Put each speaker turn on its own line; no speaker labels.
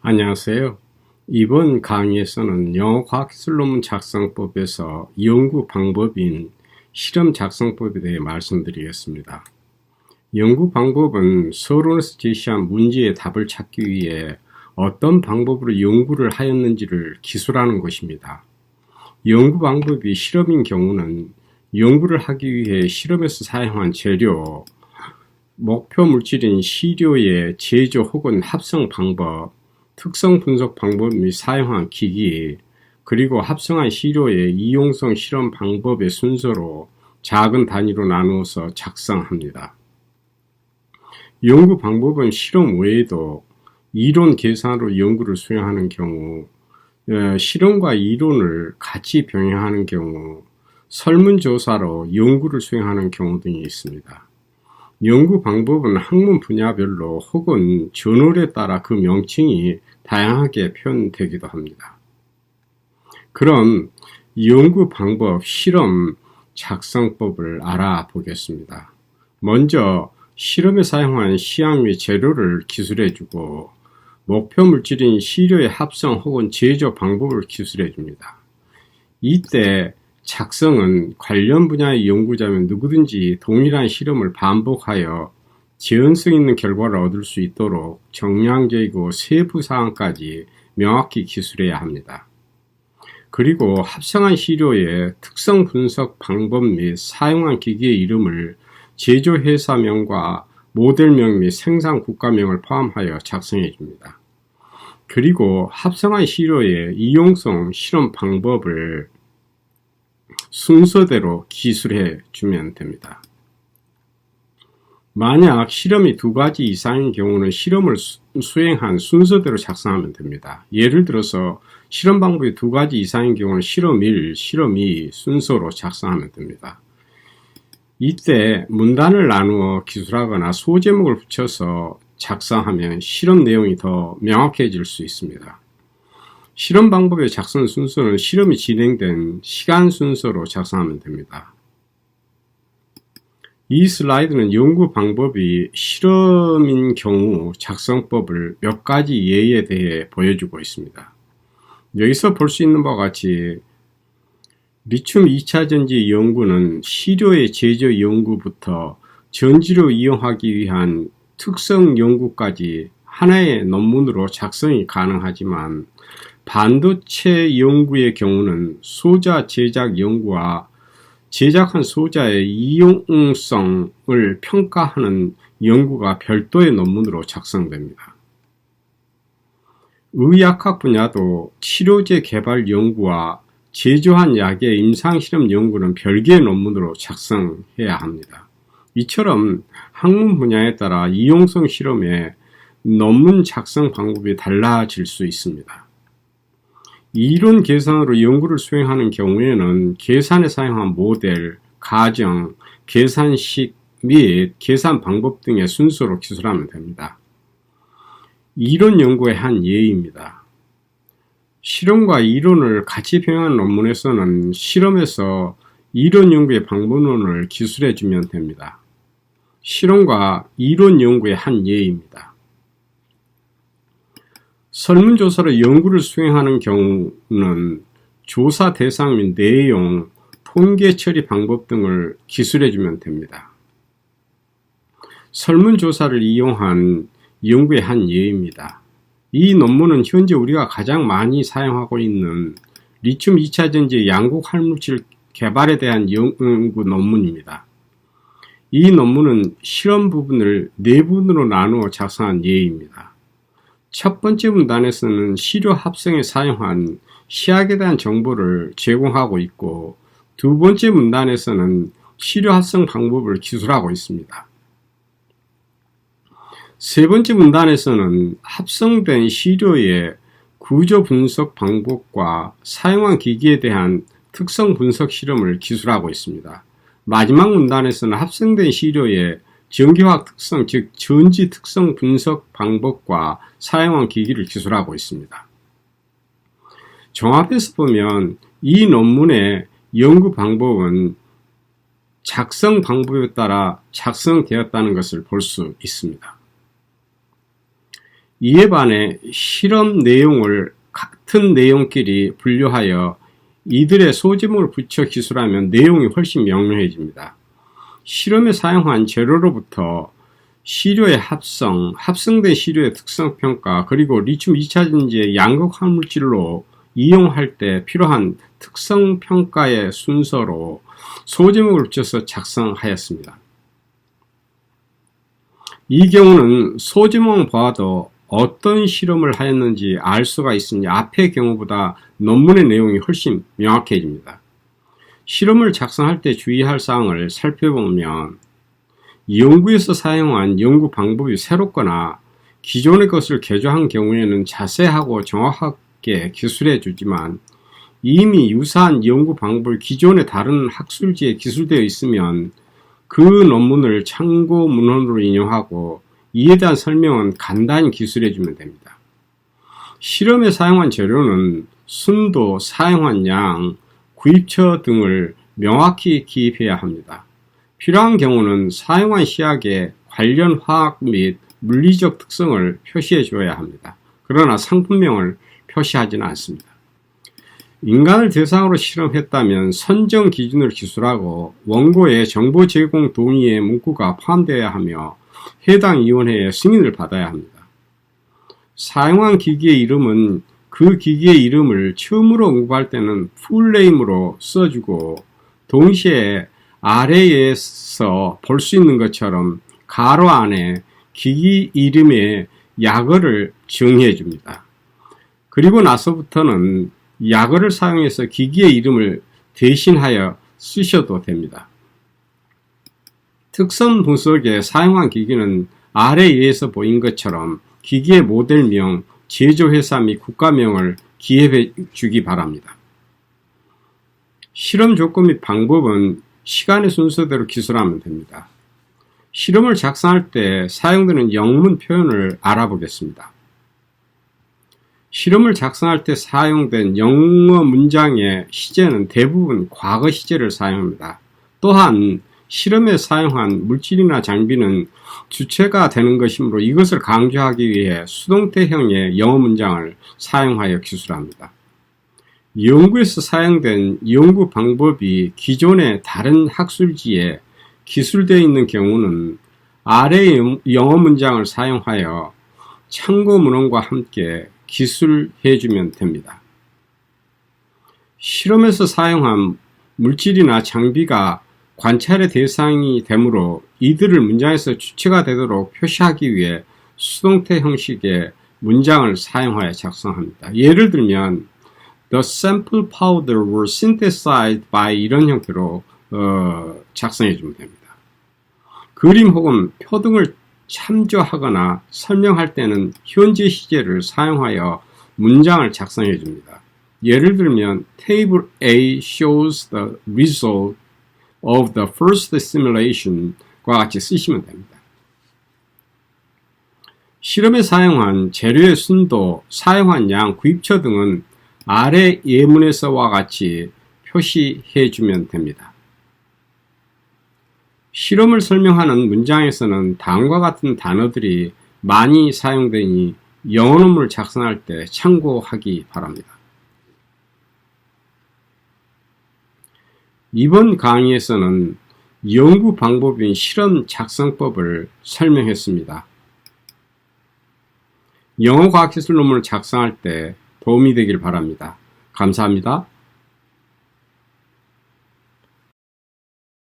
안녕하세요. 이번 강의에서는 영어 과학기술 논문 작성법에서 연구 방법인 실험 작성법에 대해 말씀드리겠습니다. 연구 방법은 서론에서 제시한 문제의 답을 찾기 위해 어떤 방법으로 연구를 하였는지를 기술하는 것입니다. 연구 방법이 실험인 경우는 연구를 하기 위해 실험에서 사용한 재료, 목표 물질인 시료의 제조 혹은 합성 방법, 특성 분석 방법 및 사용한 기기, 그리고 합성한 시료의 이용성 실험 방법의 순서로 작은 단위로 나누어서 작성합니다. 연구 방법은 실험 외에도 이론 계산으로 연구를 수행하는 경우, 실험과 이론을 같이 병행하는 경우, 설문조사로 연구를 수행하는 경우 등이 있습니다. 연구 방법은 학문 분야별로 혹은 저널에 따라 그 명칭이 다양하게 표현되기도 합니다. 그럼 연구 방법, 실험 작성법을 알아보겠습니다. 먼저 실험에 사용한 시약 및 재료를 기술해주고 목표 물질인 시료의 합성 혹은 제조 방법을 기술해줍니다. 이때 작성은 관련 분야의 연구자면 누구든지 동일한 실험을 반복하여 재현성 있는 결과를 얻을 수 있도록 정량적이고 세부 사항까지 명확히 기술해야 합니다. 그리고 합성한 시료의 특성 분석 방법 및 사용한 기기의 이름을 제조회사명과 모델명 및 생산 국가명을 포함하여 작성해 줍니다. 그리고 합성한 시료의 이용성 실험 방법을 순서대로 기술해 주면 됩니다. 만약 실험이 2가지 이상인 경우는 실험을 수행한 순서대로 작성하면 됩니다. 예를 들어서 실험 방법이 2가지 이상인 경우는 실험 1, 실험 2 순서로 작성하면 됩니다. 이때 문단을 나누어 기술하거나 소제목을 붙여서 작성하면 실험 내용이 더 명확해질 수 있습니다. 실험 방법의 작성 순서는 실험이 진행된 시간 순서로 작성하면 됩니다. 이 슬라이드는 연구 방법이 실험인 경우 작성법을 몇 가지 예에 대해 보여주고 있습니다. 여기서 볼 수 있는 바와 같이 리튬 2차전지 연구는 시료의 제조 연구부터 전지로 이용하기 위한 특성 연구까지 하나의 논문으로 작성이 가능하지만 반도체 연구의 경우는 소자 제작 연구와 제작한 소자의 이용성을 평가하는 연구가 별도의 논문으로 작성됩니다. 의학학 분야도 치료제 개발 연구와 제조한 약의 임상실험 연구는 별개의 논문으로 작성해야 합니다. 이처럼 학문 분야에 따라 이용성 실험의 논문 작성 방법이 달라질 수 있습니다. 이론 계산으로 연구를 수행하는 경우에는 계산에 사용한 모델, 가정, 계산식 및 계산 방법 등의 순서로 기술하면 됩니다. 이론 연구의 한 예입니다. 실험과 이론을 같이 병행한 논문에서는 실험에서 이론 연구의 방법론을 기술해 주면 됩니다. 실험과 이론 연구의 한 예입니다. 설문조사로 연구를 수행하는 경우는 조사 대상 및 내용, 통계 처리 방법 등을 기술해 주면 됩니다. 설문조사를 이용한 연구의 한 예입니다. 이 논문은 현재 우리가 가장 많이 사용하고 있는 리튬 2차전지 양극 활물질 개발에 대한 연구 논문입니다. 이 논문은 실험 부분을 4분으로 나누어 작성한 예입니다. 첫 번째 문단에서는 시료 합성에 사용한 시약에 대한 정보를 제공하고 있고, 2번째 문단에서는 시료 합성 방법을 기술하고 있습니다. 3번째 문단에서는 합성된 시료의 구조 분석 방법과 사용한 기기에 대한 특성 분석 실험을 기술하고 있습니다. 마지막 문단에서는 합성된 시료의 전기화학 특성, 즉 전지 특성 분석 방법과 사용한 기기를 기술하고 있습니다. 종합해서 보면 이 논문의 연구 방법은 작성 방법에 따라 작성되었다는 것을 볼 수 있습니다. 이에 반해 실험 내용을 같은 내용끼리 분류하여 이들의 소제목을 붙여 기술하면 내용이 훨씬 명료해집니다. 실험에 사용한 재료로부터 시료의 합성된 시료의 특성 평가, 그리고 리튬 2차전지의 양극 화물질로 이용할 때 필요한 특성 평가의 순서로 소제목을 붙여서 작성하였습니다. 이 경우는 소제목만 봐도 어떤 실험을 하였는지 알 수가 있으니 앞의 경우보다 논문의 내용이 훨씬 명확해집니다. 실험을 작성할 때 주의할 사항을 살펴보면 연구에서 사용한 연구 방법이 새롭거나 기존의 것을 개조한 경우에는 자세하고 정확하게 기술해 주지만 이미 유사한 연구 방법이 기존의 다른 학술지에 기술되어 있으면 그 논문을 참고 문헌으로 인용하고 이에 대한 설명은 간단히 기술해 주면 됩니다. 실험에 사용한 재료는 순도, 사용한 양, 구입처 등을 명확히 기입해야 합니다. 필요한 경우는 사용한 시약의 관련 화학 및 물리적 특성을 표시해 줘야 합니다. 그러나 상품명을 표시하지는 않습니다. 인간을 대상으로 실험했다면 선정 기준을 기술하고 원고에 정보 제공 동의의 문구가 포함되어야 하며 해당 위원회의 승인을 받아야 합니다. 사용한 기기의 이름은 그 기기의 이름을 처음으로 언급할 때는 풀네임으로 써주고 동시에 아래에서 볼 수 있는 것처럼 가로 안에 기기 이름의 약어를 정의해 줍니다. 그리고 나서부터는 약어를 사용해서 기기의 이름을 대신하여 쓰셔도 됩니다. 특성 분석에 사용한 기기는 아래에서 보인 것처럼 기기의 모델명, 제조회사 및 국가명을 기입해 주기 바랍니다. 실험 조건 및 방법은 시간의 순서대로 기술하면 됩니다. 실험을 작성할 때 사용되는 영문 표현을 알아보겠습니다. 실험을 작성할 때 사용된 영어 문장의 시제는 대부분 과거 시제를 사용합니다. 또한 실험에 사용한 물질이나 장비는 주체가 되는 것이므로 이것을 강조하기 위해 수동태형의 영어 문장을 사용하여 기술합니다. 연구에서 사용된 연구 방법이 기존의 다른 학술지에 기술되어 있는 경우는 아래의 영어 문장을 사용하여 참고 문헌과 함께 기술해 주면 됩니다. 실험에서 사용한 물질이나 장비가 관찰의 대상이 되므로 이들을 문장에서 주체가 되도록 표시하기 위해 수동태 형식의 문장을 사용하여 작성합니다. 예를 들면 The sample powder were synthesized by 이런 형태로 작성해 주면 됩니다. 그림 혹은 표 등을 참조하거나 설명할 때는 현재 시제를 사용하여 문장을 작성해 줍니다. 예를 들면 Table A shows the result of the first simulation과 같이 쓰시면 됩니다. 실험에 사용한 재료의 순도, 사용한 양, 구입처 등은 아래 예문에서와 같이 표시해 주면 됩니다. 실험을 설명하는 문장에서는 다음과 같은 단어들이 많이 사용되니 영어 논문을 작성할 때 참고하기 바랍니다. 이번 강의에서는 연구 방법인 실험 작성법을 설명했습니다. 영어 과학기술 논문을 작성할 때 도움이 되길 바랍니다. 감사합니다.